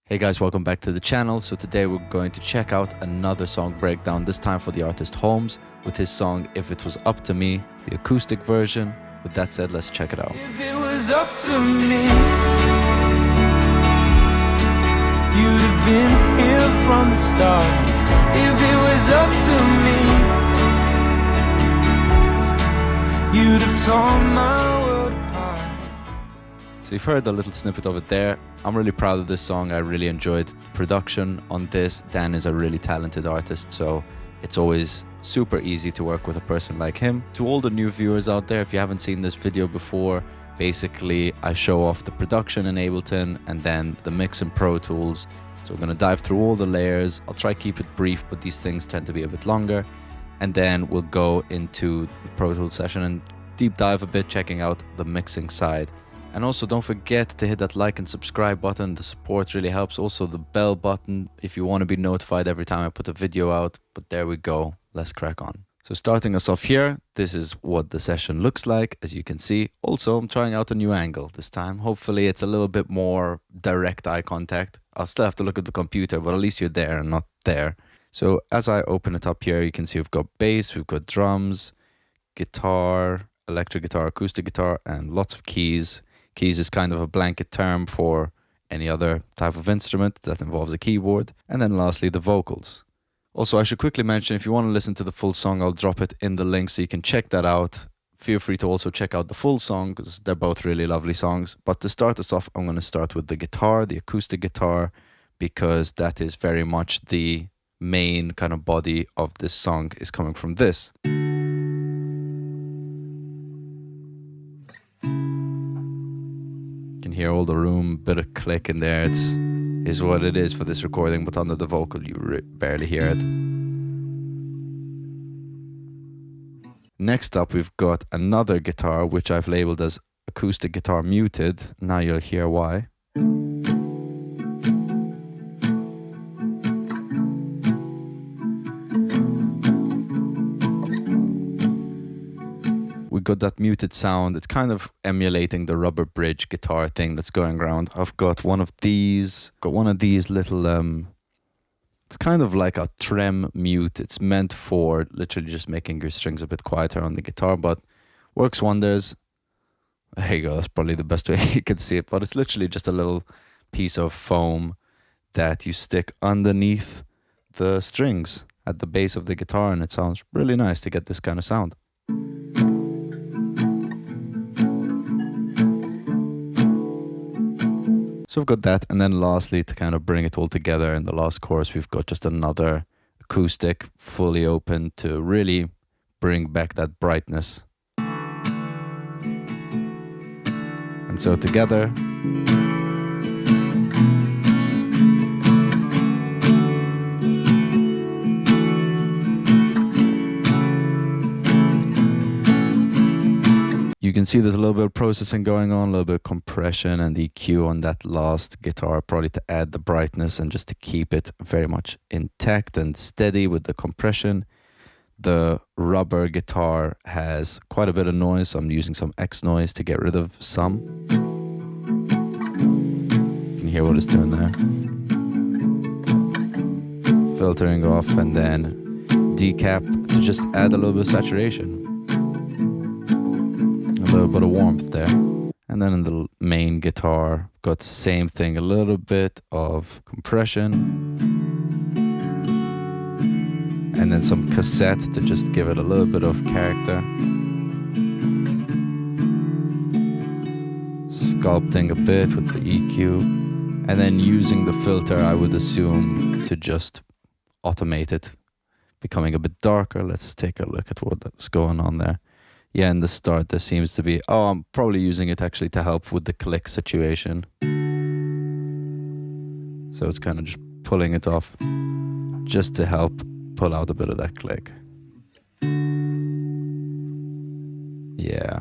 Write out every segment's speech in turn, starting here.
Hey guys, welcome back to the channel. So today we're going to check out another song breakdown, this time for the artist Holmes with his song If It Was Up To Me, the acoustic version. With that said, let's check it out. If it was up to me, you'd have been here from the start. If it was up to me, you'd have torn my world apart. So you've heard a little snippet of it there. I'm really proud of this song. I really enjoyed the production on this. Dan is a really talented artist, so it's always super easy to work with a person like him. To all the new viewers out there, if you haven't seen this video before, basically I show off the production in Ableton and then the mix in Pro Tools. So we're going to dive through all the layers. I'll try to keep it brief, but these things tend to be a bit longer. And then we'll go into the Pro Tools session and deep dive a bit, checking out the mixing side. And also don't forget to hit that like and subscribe button. The support really helps. Also the bell button if you want to be notified every time I put a video out. But there we go. Let's crack on. So starting us off here, this is what the session looks like, as you can see. Also, I'm trying out a new angle this time. Hopefully it's a little bit more direct eye contact. I'll still have to look at the computer, but at least you're there and not there. So as I open it up here, you can see we've got bass, we've got drums, guitar, electric guitar, acoustic guitar, and lots of keys. Keys is kind of a blanket term for any other type of instrument that involves a keyboard. And then lastly, the vocals. Also, I should quickly mention, if you want to listen to the full song, I'll drop it in the link so you can check that out. Feel free to also check out the full song because they're both really lovely songs. But to start us off, I'm going to start with the guitar, the acoustic guitar, because that is very much the main kind of body of this song is coming from this. Hear all the room, bit of click in there. Is what it is for this recording, but under the vocal you barely hear it. Next up we've got another guitar which I've labeled as acoustic guitar muted. Now you'll hear why. Got that muted sound. It's kind of emulating the rubber bridge guitar thing that's going around. I've got one of these little it's kind of like a trem mute. It's meant for literally just making your strings a bit quieter on the guitar, but works wonders. There you go, that's probably the best way you can see it, but it's literally just a little piece of foam that you stick underneath the strings at the base of the guitar, and it sounds really nice to get this kind of sound. So we've got that, and then lastly, to kind of bring it all together in the last chorus, we've got just another acoustic, fully open to really bring back that brightness. And so together, you can see there's a little bit of processing going on, a little bit of compression and EQ on that last guitar, probably to add the brightness and just to keep it very much intact and steady with the compression. The rubber guitar has quite a bit of noise, so I'm using some X noise to get rid of some. You can hear what it's doing there. Filtering off and then decap to just add a little bit of saturation. A little bit of warmth there. And then in the main guitar, got the same thing, a little bit of compression. And then some cassette to just give it a little bit of character. Sculpting a bit with the EQ. And then using the filter, I would assume, to just automate it. Becoming a bit darker. Let's take a look at what's going on there. Yeah, in the start there seems to be... Oh, I'm probably using it actually to help with the click situation. So it's kind of just pulling it off just to help pull out a bit of that click. Yeah.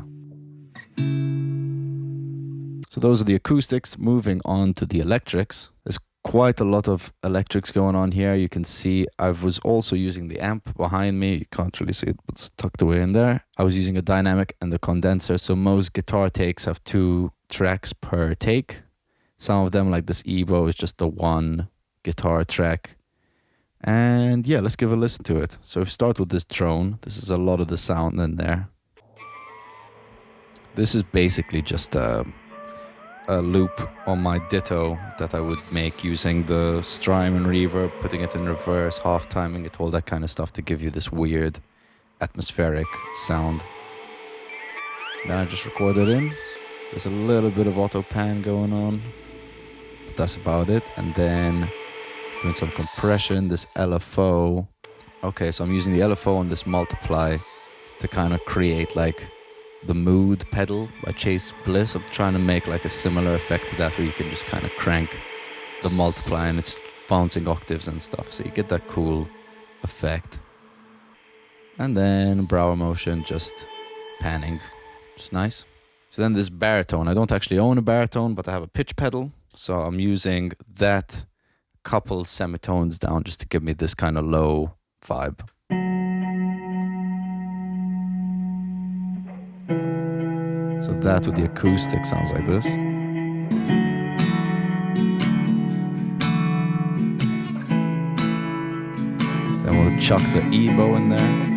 So those are the acoustics. Moving on to the electrics. There's quite a lot of electrics going on here. You can see I was also using the amp behind me. You can't really see it, but it's tucked away in there. I was using a dynamic and the condenser. So most guitar takes have 2 tracks per take. Some of them, like this Evo, is just the one guitar track. And yeah, let's give a listen to it. So if we start with this drone, this is a lot of the sound in there. This is basically just a loop on my Ditto that I would make using the Strymon and reverb, putting it in reverse, half timing it, all that kind of stuff to give you this weird atmospheric sound. Then I just record it in. There's a little bit of auto pan going on, but that's about it. And then doing some compression, this LFO. Okay, so I'm using the LFO on this multiply to kind of create like the mood pedal by Chase Bliss. I'm trying to make like a similar effect to that where you can just kind of crank the multiply and it's bouncing octaves and stuff. So you get that cool effect. And then brow motion, just panning. Just nice. So then this baritone. I don't actually own a baritone, but I have a pitch pedal. So I'm using that couple semitones down just to give me this kind of low vibe. So that with the acoustic sounds like this. Then we'll chuck the Evo in there.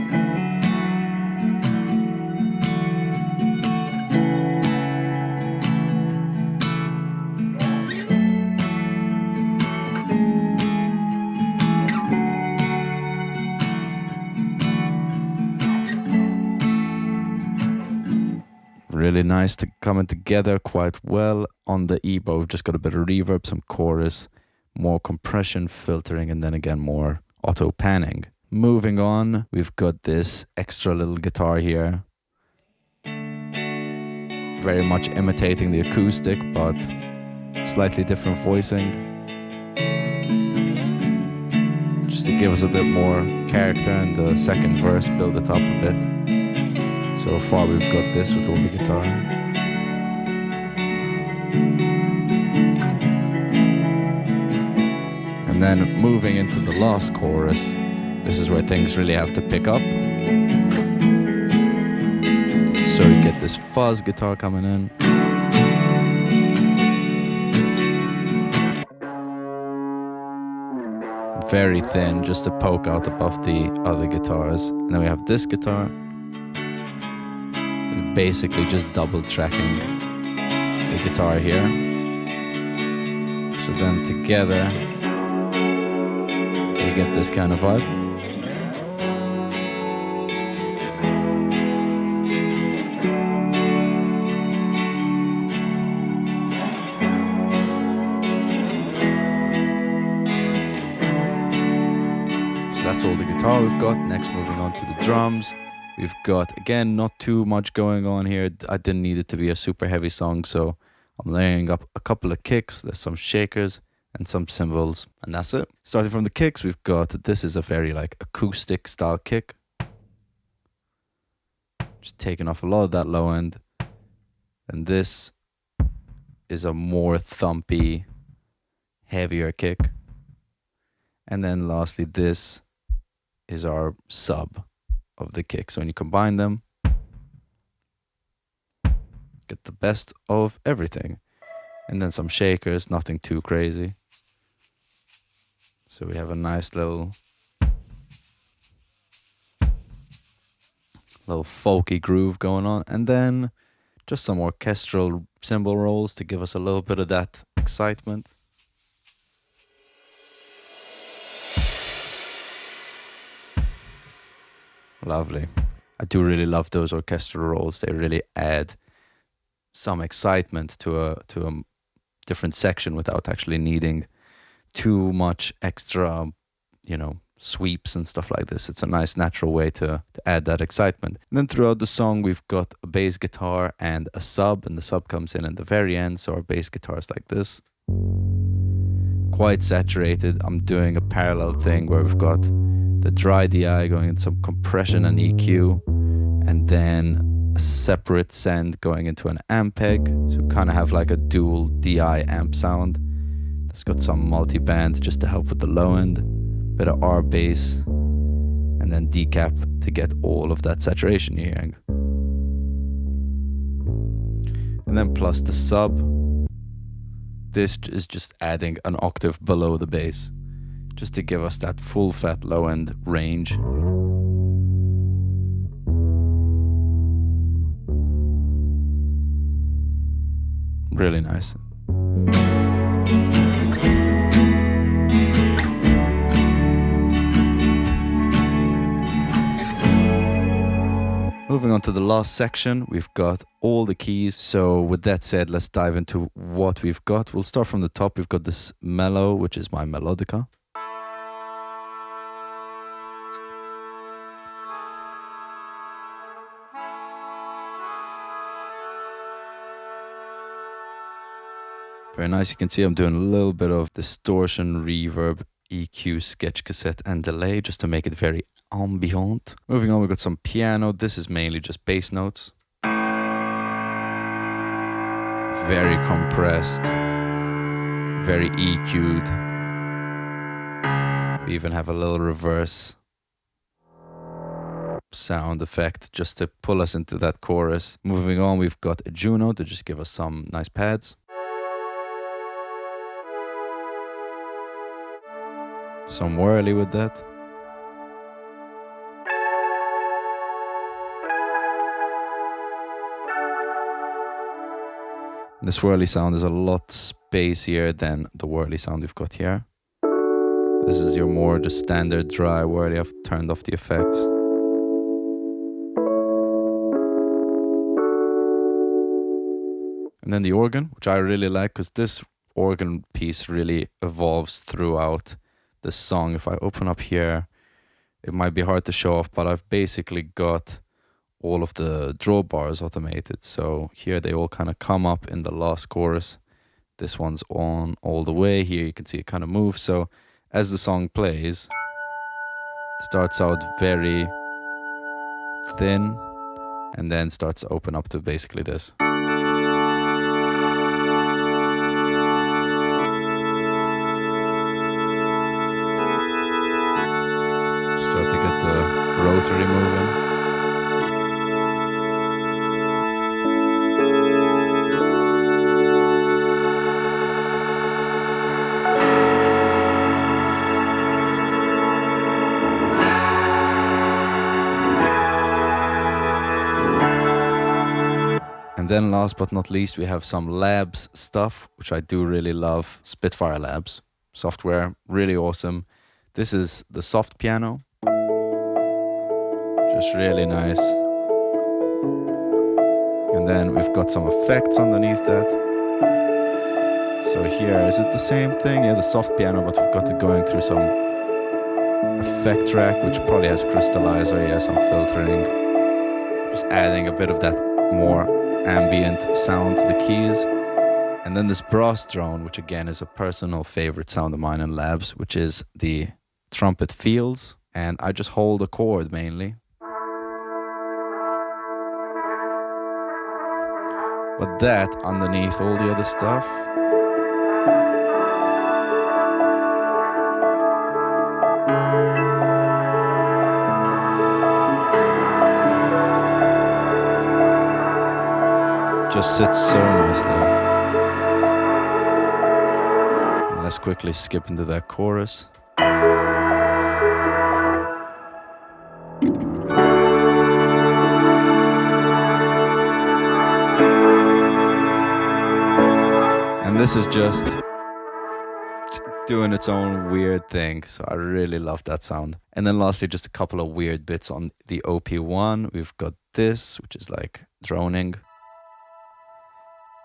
Really nice to coming together quite well on the Evo. Just got a bit of reverb, some chorus, more compression, filtering, and then again more auto panning. Moving on, we've got this extra little guitar here. Very much imitating the acoustic, but slightly different voicing. Just to give us a bit more character in the second verse, build it up a bit. So far we've got this with all the guitar. And then moving into the last chorus, this is where things really have to pick up. So you get this fuzz guitar coming in. Very thin, just to poke out above the other guitars. And then we have this guitar. Basically just double tracking the guitar here. So then together you get this kind of vibe. So that's all the guitar we've got. Next, moving on to the drums. We've got, again, not too much going on here. I didn't need it to be a super heavy song, so I'm layering up a couple of kicks. There's some shakers and some cymbals, and that's it. Starting from the kicks, we've got, this is a very like acoustic style kick. Just taking off a lot of that low end. And this is a more thumpy, heavier kick. And then lastly, this is our sub of the kick. So when you combine them, get the best of everything. And then some shakers, nothing too crazy. So we have a nice little folky groove going on. And then just some orchestral cymbal rolls to give us a little bit of that excitement. Lovely. I do really love those orchestral rolls. They really add some excitement to a different section without actually needing too much extra, sweeps and stuff like this. It's a nice natural way to add that excitement. And then throughout the song, we've got a bass guitar and a sub, and the sub comes in at the very end. So our bass guitar is like this. Quite saturated. I'm doing a parallel thing where we've got the dry DI going into some compression and EQ, and then a separate send going into an Ampeg. So we kind of have like a dual DI amp sound. That's got some multi-band just to help with the low end, bit of R bass, and then decap to get all of that saturation you're hearing. And then plus the sub. this is just adding an octave below the bass, just to give us that full fat low end range. Really nice. Moving on to the last section, we've got all the keys. So with that said, let's dive into what we've got. We'll start from the top. We've got this mellow, which is my melodica. Very nice. You can see I'm doing a little bit of distortion, reverb, EQ, sketch cassette, and delay just to make it very ambient. Moving on, we've got some piano. This is mainly just bass notes. Very compressed, very EQ'd. We even have a little reverse sound effect just to pull us into that chorus. Moving on, we've got a Juno to just give us some nice pads. Some whirly with that. The swirly sound is a lot spacier than the whirly sound we've got here. This is your more just standard dry whirly. I've turned off the effects. And then the organ, which I really like because this organ piece really evolves throughout the song. If I open up here, it might be hard to show off, but I've basically got all of the draw bars automated. So here they all kind of come up in the last chorus. This one's on all the way. Here you can see it kind of moves. So as the song plays, it starts out very thin and then starts to open up to basically this. Start to get the rotary moving. And then last but not least, we have some Labs stuff, which I do really love. Spitfire Labs software, really awesome. This is the soft piano. Just really nice. And then we've got some effects underneath that. So here, is it the same thing? Yeah, the soft piano, but we've got it going through some effect track, which probably has crystallizer, yeah, some filtering. Just adding a bit of that more ambient sound to the keys. And then this brass drone, which again is a personal favorite sound of mine in Labs, which is the trumpet feels. And I just hold a chord mainly. But that underneath all the other stuff just sits so nicely. And let's quickly skip into that chorus. And this is just doing its own weird thing. So I really love that sound. And then lastly, just a couple of weird bits on the OP1. We've got this, which is like droning.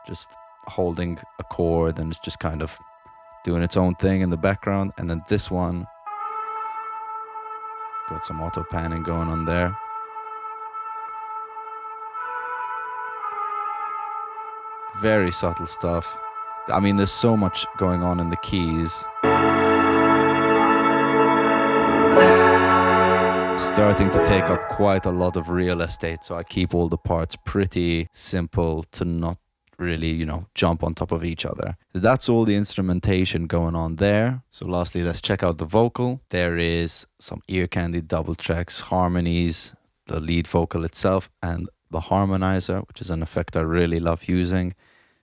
Just holding a chord and it's just kind of doing its own thing in the background. And then this one, got some auto panning going on there. Very subtle stuff. I mean, there's so much going on in the keys. Starting to take up quite a lot of real estate, so I keep all the parts pretty simple to not really, jump on top of each other. That's all the instrumentation going on there. So lastly, let's check out the vocal. There is some ear candy double tracks, harmonies, the lead vocal itself, and the harmonizer, which is an effect I really love using.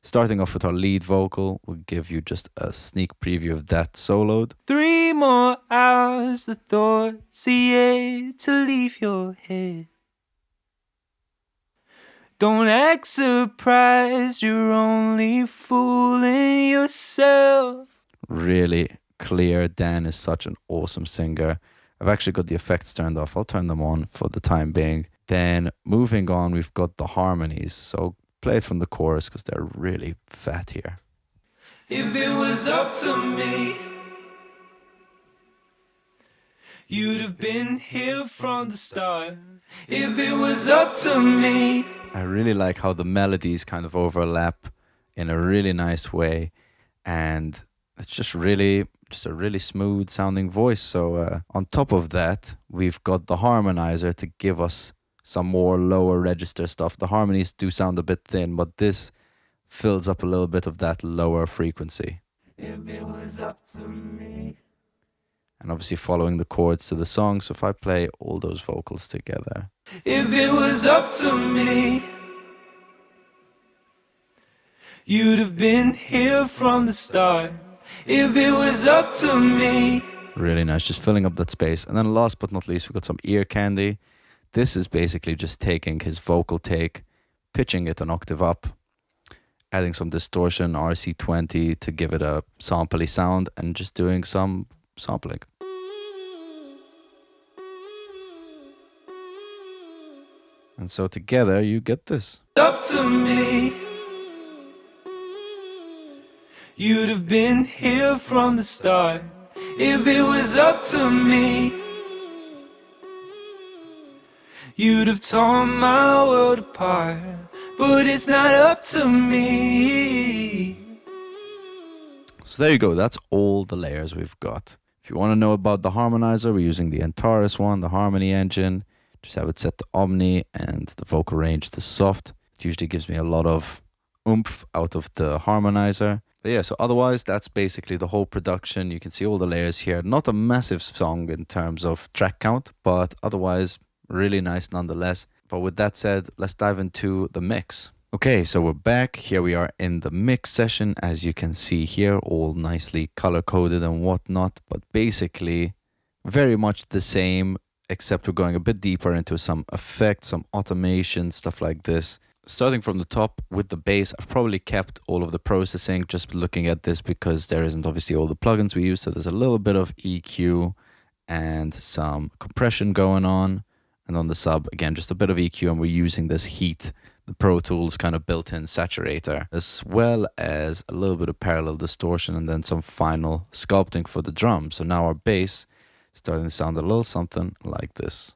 Starting off with our lead vocal, we'll give you just a sneak preview of that soloed. 3 more hours, the thoughts are yet to leave your head. Don't act surprised, you're only fooling yourself. Really clear. Dan is such an awesome singer. I've actually got the effects turned off. I'll turn them on for the time being. Then moving on, we've got the harmonies. So play it from the chorus because they're really fat here. If it was up to me, you'd have been here from the start. If it was up to me. I really like how the melodies kind of overlap in a really nice way. And it's just a really smooth sounding voice. So on top of that, we've got the harmonizer to give us some more lower register stuff. The harmonies do sound a bit thin, but this fills up a little bit of that lower frequency. If it was up to me. And obviously following the chords to the song. So if I play all those vocals together. If it was up to me, you'd have been here from the start. If it was up to me. Really nice, just filling up that space. And then last but not least, we've got some ear candy. This is basically just taking his vocal take, pitching it an octave up, adding some distortion, RC20 to give it a sampley sound, and just doing some sampling. And so together you get this. Up to me, you'd have been here from the start. If it was up to me, you'd have torn my world apart. But it's not up to me. So there you go, that's all the layers we've got. If you want to know about the harmonizer, we're using the Antares one, the Harmony engine. Just have it set to Omni and the vocal range to soft. It usually gives me a lot of oomph out of the harmonizer. But yeah, so otherwise, that's basically the whole production. You can see all the layers here. Not a massive song in terms of track count, but otherwise, really nice nonetheless. But with that said, let's dive into the mix. Okay, so we're back. Here we are in the mix session. As you can see here, all nicely color-coded and whatnot. But basically, very much the same, except we're going a bit deeper into some effects, some automation, stuff like this. Starting from the top with the bass, I've probably kept all of the processing just looking at this because there isn't obviously all the plugins we use. So there's a little bit of EQ and some compression going on. And on the sub, again, just a bit of EQ, and we're using this Heat, the Pro Tools kind of built-in saturator, as well as a little bit of parallel distortion and then some final sculpting for the drums. So now our bass is starting to sound a little something like this.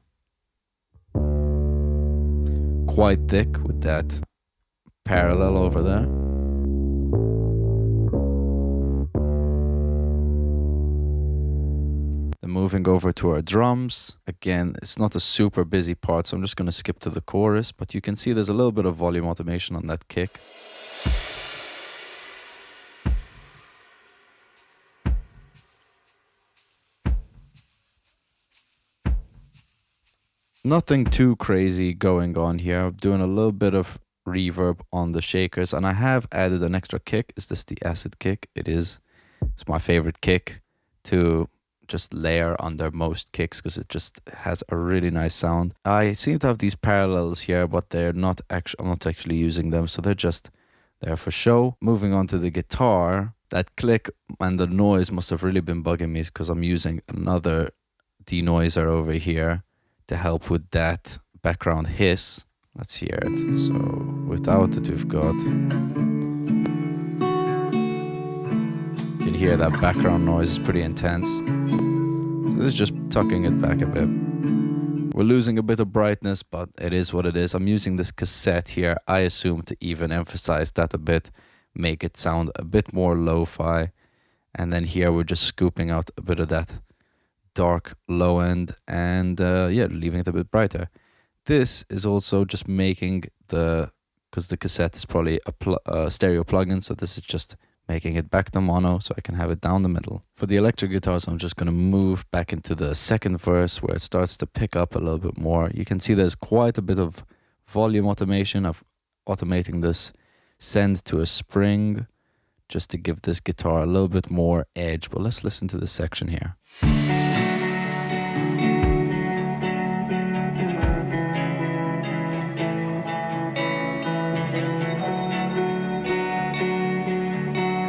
Quite thick with that parallel over there. Then moving over to our drums. Again, it's not a super busy part, so I'm just going to skip to the chorus, but you can see there's a little bit of volume automation on that kick. Nothing too crazy going on here. I'm doing a little bit of reverb on the shakers, and I have added an extra kick. Is this the acid kick? It is. It's my favorite kick to just layer under most kicks because it just has a really nice sound. I seem to have these parallels here, but they're not actually, I'm not actually using them, so they're just there for show. Moving on to the guitar, that click and the noise must have really been bugging me because I'm using another denoiser over here to help with that background hiss. Let's hear it. So without it, we've got, you can hear that background noise is pretty intense. So this is just tucking it back a bit. We're losing a bit of brightness, but it is what it is. I'm using this cassette here, I assume, to even emphasize that a bit, make it sound a bit more lo-fi. And then here we're just scooping out a bit of that dark low end and yeah, leaving it a bit brighter. This is also just making because the cassette is probably a stereo plugin, so this is just making it back to mono so I can have it down the middle. For the electric guitars, I'm just going to move back into the second verse where it starts to pick up a little bit more. You can see there's quite a bit of volume automation of automating this send to a spring just to give this guitar a little bit more edge. But let's listen to this section here.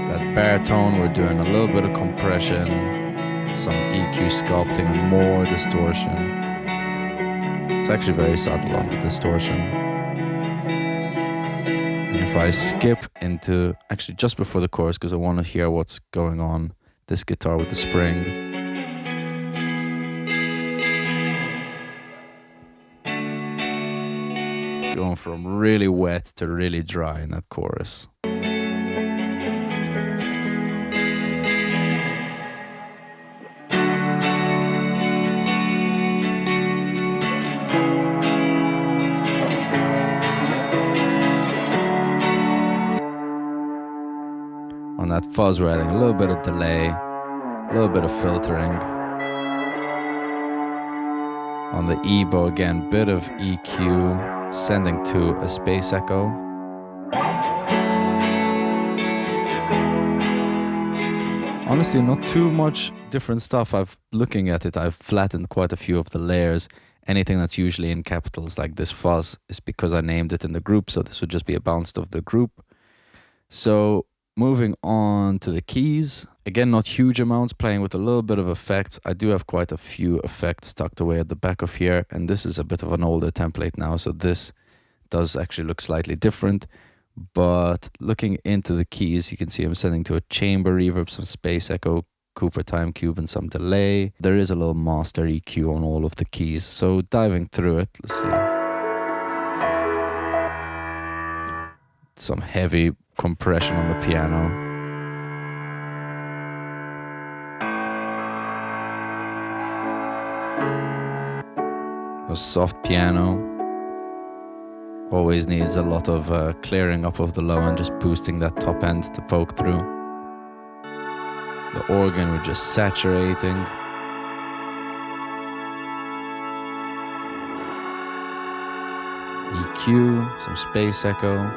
That baritone, we're doing a little bit of compression, some EQ sculpting, and more distortion. It's actually very subtle on the distortion. And if I skip into, actually just before the chorus, because I want to hear what's going on, this guitar with the spring. Going from really wet to really dry in that chorus. On that fuzz, we're adding a little bit of delay, a little bit of filtering. On the EBO, again, bit of EQ, sending to a space echo. Honestly, not too much different stuff. Looking at it, I've flattened quite a few of the layers. Anything that's usually in capitals like this fuzz is because I named it in the group, so this would just be a bounce of the group. So moving on to the keys, again, not huge amounts, playing with a little bit of effects. I do have quite a few effects tucked away at the back of here, and this is a bit of an older template now, so this does actually look slightly different. But looking into the keys, you can see I'm sending to a chamber reverb, some space echo, Cooper time cube, and some delay. There is a little master EQ on all of the keys, so diving through it, let's see. Some heavy compression on the piano. The soft piano always needs a lot of clearing up of the low end, just boosting that top end to poke through. The organ, we're just saturating. EQ, some space echo.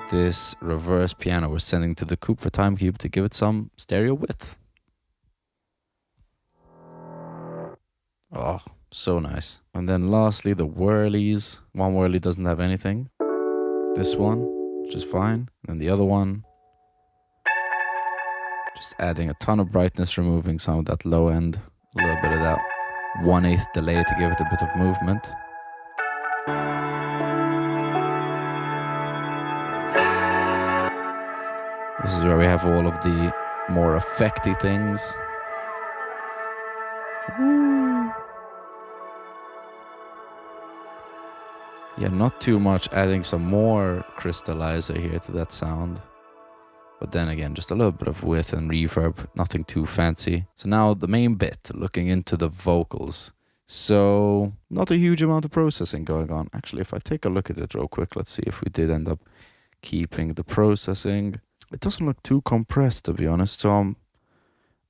This reverse piano we're sending to the Cooper time cube to give it some stereo width. Oh, so nice. And then lastly, the whirlies. One whirly doesn't have anything. This one, which is fine. And then the other one, just adding a ton of brightness, removing some of that low end, a little bit of that 1/8 delay to give it a bit of movement. This is where we have all of the more effecty things. Yeah, not too much, adding some more crystallizer here to that sound. But then again, just a little bit of width and reverb, nothing too fancy. So now the main bit, looking into the vocals. So not a huge amount of processing going on. Actually, if I take a look at it real quick, let's see if we did end up keeping the processing. It doesn't look too compressed, to be honest, so I'm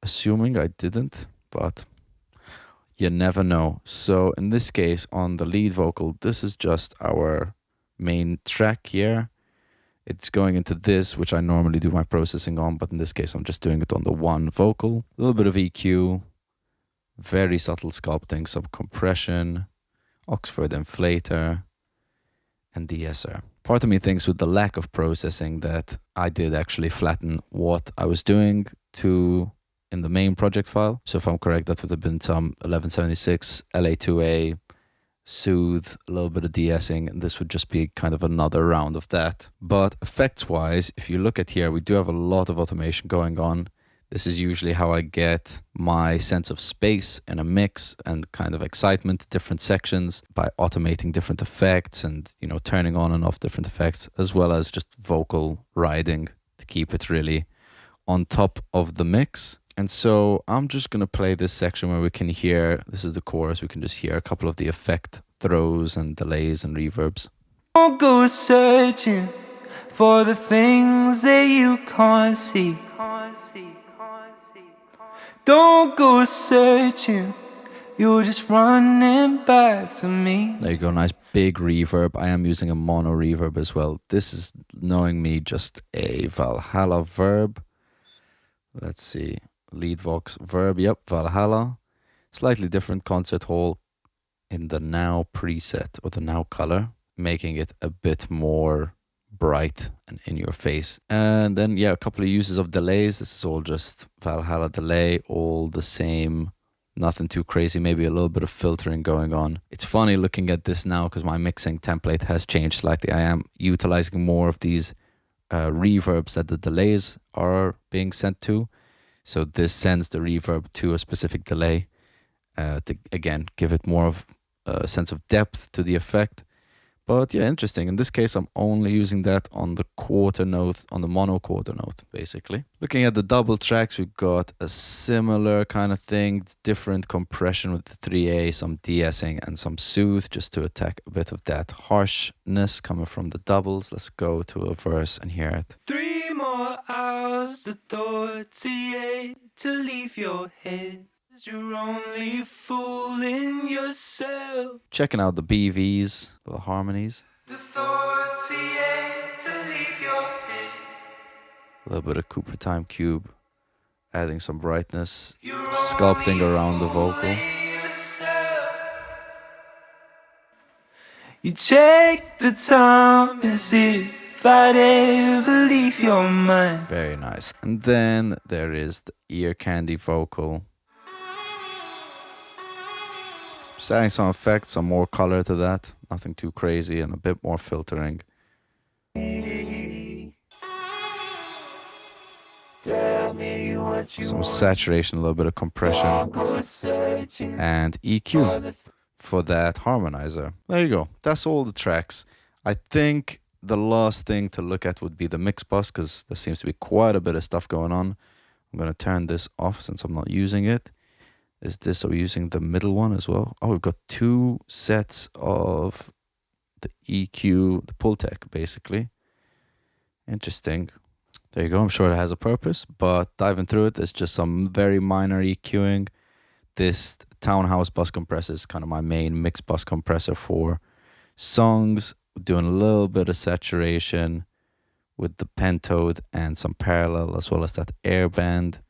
assuming I didn't, but you never know. So in this case, on the lead vocal, this is just our main track here. It's going into this, which I normally do my processing on, but in this case, I'm just doing it on the one vocal. A little bit of EQ, very subtle sculpting, some compression, Oxford inflator, and de-esser. Part of me thinks with the lack of processing that I did actually flatten what I was doing to in the main project file. So if I'm correct, that would have been some 1176, LA2A, soothe, a little bit of de-essing, and this would just be kind of another round of that. But effects-wise, if you look at here, we do have a lot of automation going on. This is usually how I get my sense of space in a mix and kind of excitement, different sections, by automating different effects and, you know, turning on and off different effects, as well as just vocal riding to keep it really on top of the mix. And so I'm just going to play this section where we can hear, this is the chorus, we can just hear a couple of the effect throws and delays and reverbs. Don't go searching for the things that you can't see. Don't go searching you're just running back to me. There you go, nice big reverb. I am using a mono reverb as well. This is, knowing me, just a Valhalla verb. Let's see, lead vox verb, yep, Valhalla. Slightly different concert hall in the now preset, or the now color, making it a bit more bright and in your face. And then, yeah, a couple of uses of delays. This is all just Valhalla delay, all the same, nothing too crazy, maybe a little bit of filtering going on. It's funny looking at this now because my mixing template has changed slightly. I am utilizing more of these reverbs that the delays are being sent to. So this sends the reverb to a specific delay to, again, give it more of a sense of depth to the effect. But yeah, interesting. In this case, I'm only using that on the quarter note, on the mono quarter note, basically. Looking at the double tracks, we've got a similar kind of thing, different compression with the 3A, some de-essing and some soothe, just to attack a bit of that harshness coming from the doubles. Let's go to a verse and hear it. 3 more hours to 38 to leave your head. You're only fooling yourself. Checking out the BVs, the harmonies. The 38 to leave your head. A little bit of Cooper Time Cube, adding some brightness, sculpting around the vocal. You take the time as if I'd ever leave your mind. Very nice. And then there is the ear candy vocal. Just adding some effects, some more color to that. Nothing too crazy, and a bit more filtering. Some saturation, a little bit of compression. And EQ for that harmonizer. There you go. That's all the tracks. I think the last thing to look at would be the mix bus, because there seems to be quite a bit of stuff going on. I'm going to turn this off since I'm not using it. Is this, are we using the middle one as well? Oh, we've got 2 sets of the EQ, the Pultec, basically. Interesting. There you go. I'm sure it has a purpose, but diving through it, there's just some very minor EQing. This Townhouse bus compressor is kind of my main mix bus compressor for songs, doing a little bit of saturation with the pentode and some parallel, as well as that airband.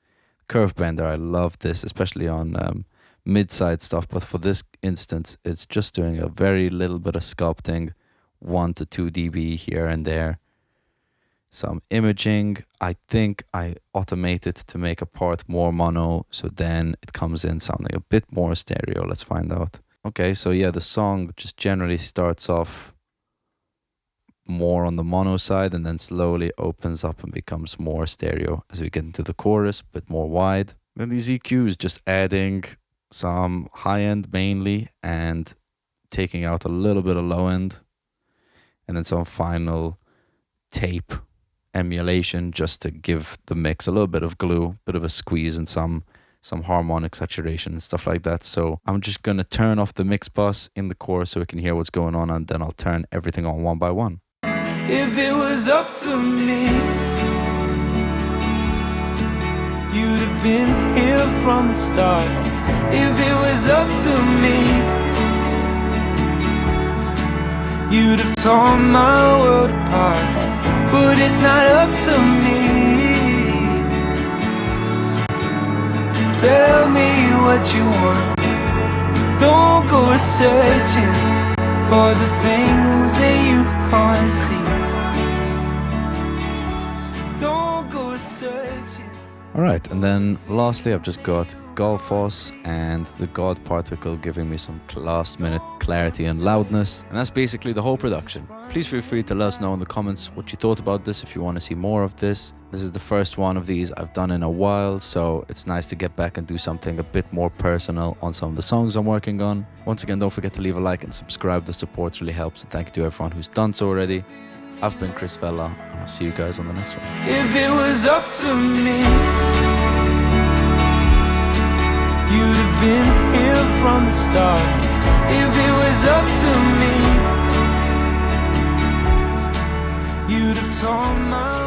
Curve bender, I love this, especially on mid-side stuff, but for this instance, it's just doing a very little bit of sculpting, 1 to 2 dB here and there. Some imaging, I think I automated to make a part more mono, so then it comes in sounding a bit more stereo. Let's find out. Okay, so yeah, the song just generally starts off more on the mono side and then slowly opens up and becomes more stereo as we get into the chorus, a bit more wide. Then these EQs just adding some high end mainly and taking out a little bit of low end, and then some final tape emulation just to give the mix a little bit of glue, bit of a squeeze, and some harmonic saturation and stuff like that. So I'm just gonna turn off the mix bus in the chorus so we can hear what's going on, and then I'll turn everything on one by one. If it was up to me, you'd have been here from the start. If it was up to me, you'd have torn my world apart. But it's not up to me. Tell me what you want. Don't go searching for the things that you can't see. All right, and then lastly, I've just got Golfos and the God Particle giving me some last minute clarity and loudness. And that's basically the whole production. Please feel free to let us know in the comments what you thought about this, if you want to see more of this. This is the first one of these I've done in a while, so it's nice to get back and do something a bit more personal on some of the songs I'm working on. Once again, don't forget to leave a like and subscribe. The support really helps, and thank you to everyone who's done so already. I've been Chris Vella, and I'll see you guys on the next one. If it was up to me, you'd have been here from the start. If it was up to me, you'd have torn my